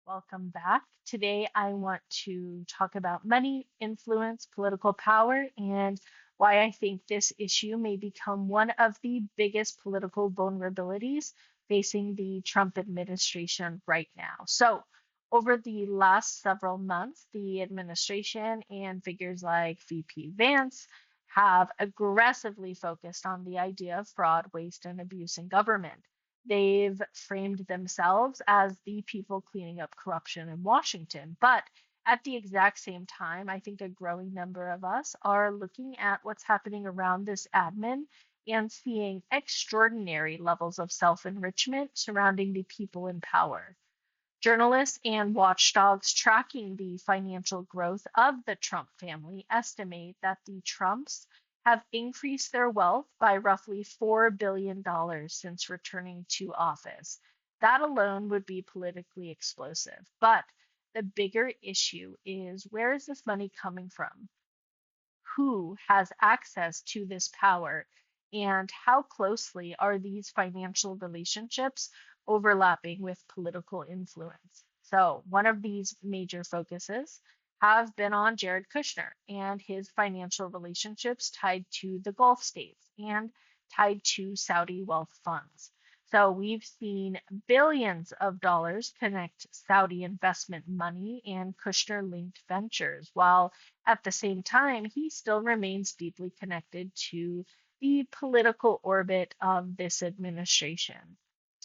Welcome back. Today, I want to talk about money, influence, political power, and why I think this issue may become one of the biggest political vulnerabilities facing the Trump administration right now. Over the last several months, the administration and figures like VP Vance have aggressively focused on the idea of fraud, waste, and abuse in government. They've framed themselves as the people cleaning up corruption in Washington. But at the exact same time, I think a growing number of us are looking at what's happening around this admin and seeing extraordinary levels of self enrichment surrounding the people in power. Journalists and watchdogs tracking the financial growth of the Trump family estimate that the Trumps have increased their wealth by roughly $4 billion since returning to office. That alone would be politically explosive. But the bigger issue is, where is this money coming from? Who has access to this power, and how closely are these financial relationships overlapping with political influence? So, one of these major focuses have been on Jared Kushner and his financial relationships tied to the Gulf states and tied to Saudi wealth funds. So we've seen billions of dollars connect Saudi investment money and Kushner linked ventures, while at the same time, he still remains deeply connected to the political orbit of this administration.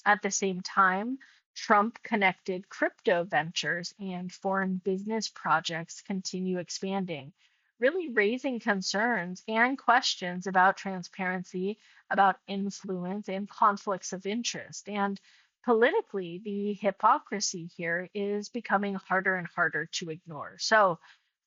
At the same time, Trump connected crypto ventures and foreign business projects continue expanding, really raising concerns and questions about transparency, about influence, and conflicts of interest. And politically, the hypocrisy here is becoming harder and harder to ignore. So,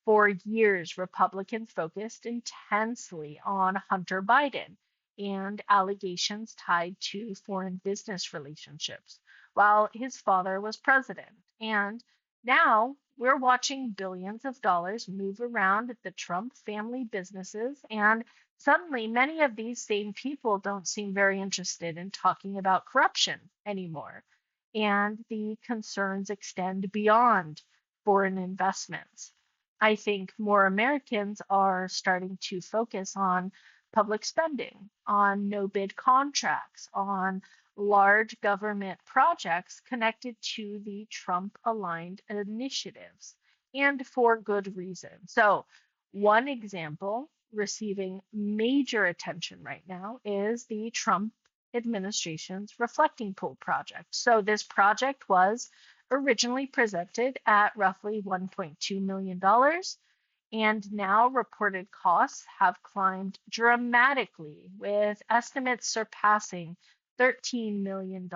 for years, Republicans focused intensely on Hunter Biden and allegations tied to foreign business relationships while his father was president. And now we're watching billions of dollars move around at the Trump family businesses, and suddenly many of these same people don't seem very interested in talking about corruption anymore. And the concerns extend beyond foreign investments. I think more Americans are starting to focus on public spending, on no bid contracts, on large government projects connected to the Trump aligned initiatives, and for good reason. So, one example receiving major attention right now is the Trump administration's Reflecting Pool project. So, this project was originally presented at roughly $1.2 million, and now reported costs have climbed dramatically, with estimates surpassing $13 million.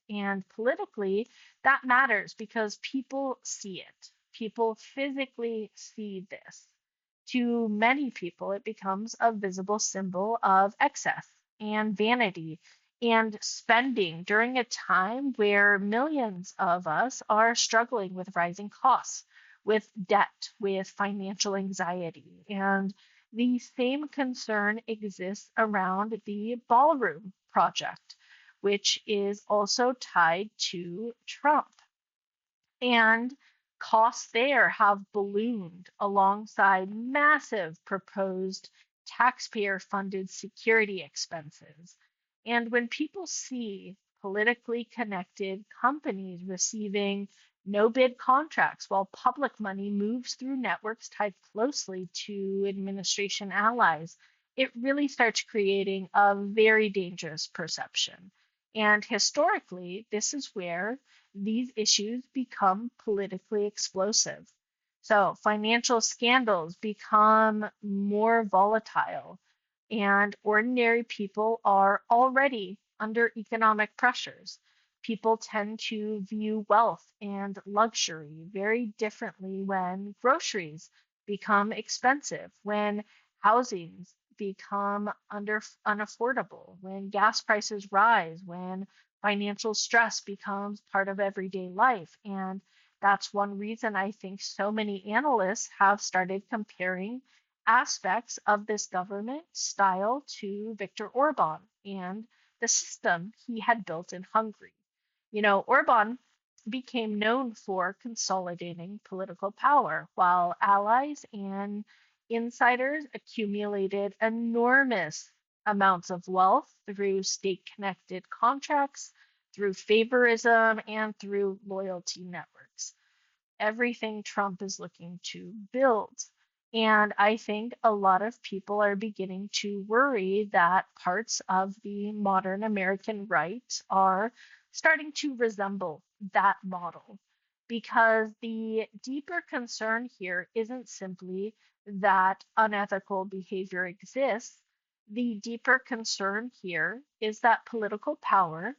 And politically, that matters because people see it. People physically see this. To many people, it becomes a visible symbol of excess and vanity and spending during a time where millions of us are struggling with rising costs, with debt, with financial anxiety. And the same concern exists around the ballroom project, which is also tied to Trump. And costs there have ballooned alongside massive proposed taxpayer funded security expenses. And when people see politically connected companies receiving no bid contracts while public money moves through networks tied closely to administration allies, it really starts creating a very dangerous perception. And historically, this is where these issues become politically explosive. So financial scandals become more volatile, and ordinary people are already under economic pressures. People tend to view wealth and luxury very differently when groceries become expensive, when housings become unaffordable, when gas prices rise, when financial stress becomes part of everyday life. And that's one reason I think so many analysts have started comparing aspects of this government style to Viktor Orban and the system he had built in Hungary. Orban became known for consolidating political power, while allies and insiders accumulated enormous amounts of wealth through state connected contracts, through favorism, and through loyalty networks. Everything Trump is looking to build. And I think a lot of people are beginning to worry that parts of the modern American right are starting to resemble that model. Because the deeper concern here isn't simply that unethical behavior exists. The deeper concern here is that political power,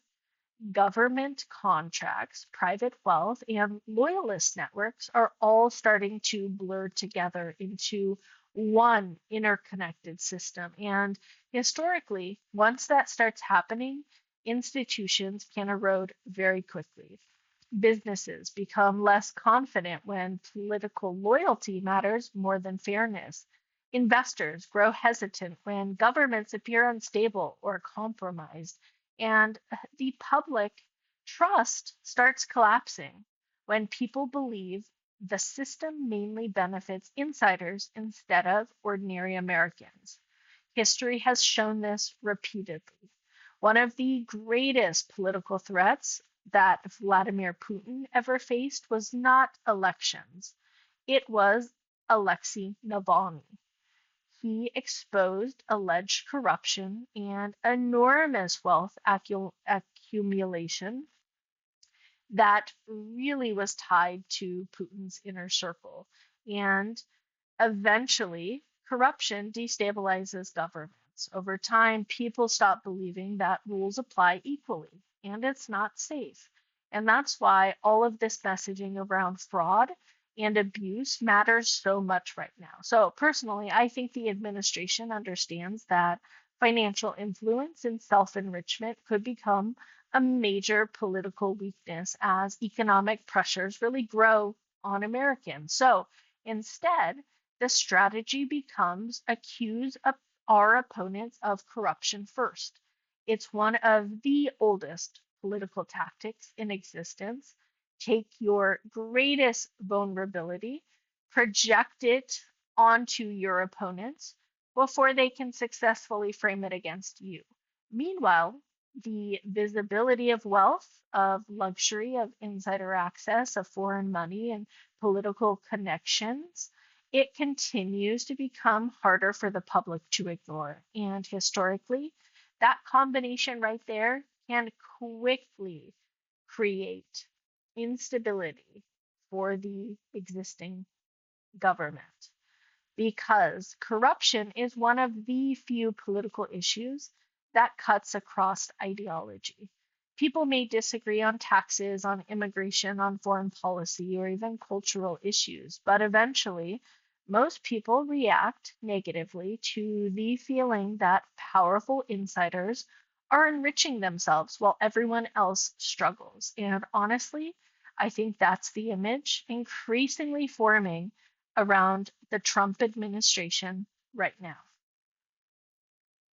government contracts, private wealth, and loyalist networks are all starting to blur together into one interconnected system. And historically, once that starts happening, institutions can erode very quickly. Businesses become less confident when political loyalty matters more than fairness. Investors grow hesitant when governments appear unstable or compromised. And the public trust starts collapsing when people believe the system mainly benefits insiders instead of ordinary Americans. History has shown this repeatedly. One of the greatest political threats that Vladimir Putin ever faced was not elections, it was Alexei Navalny. He exposed alleged corruption and enormous wealth accumulation that really was tied to Putin's inner circle. And eventually, corruption destabilizes governments. Over time, people stop believing that rules apply equally, and it's not safe. And that's why all of this messaging around fraud and abuse matters so much right now. So, personally, I think the administration understands that financial influence and self enrichment could become a major political weakness as economic pressures really grow on Americans. So, instead, the strategy becomes accuse our opponents of corruption first. It's one of the oldest political tactics in existence. Take your greatest vulnerability, project it onto your opponents before they can successfully frame it against you. Meanwhile, the visibility of wealth, of luxury, of insider access, of foreign money, and political connections, it continues to become harder for the public to ignore. And historically, that combination right there can quickly create instability for the existing government because corruption is one of the few political issues that cuts across ideology. People may disagree on taxes, on immigration, on foreign policy, or even cultural issues, but eventually, most people react negatively to the feeling that powerful insiders are enriching themselves while everyone else struggles. And honestly, I think that's the image increasingly forming around the Trump administration right now.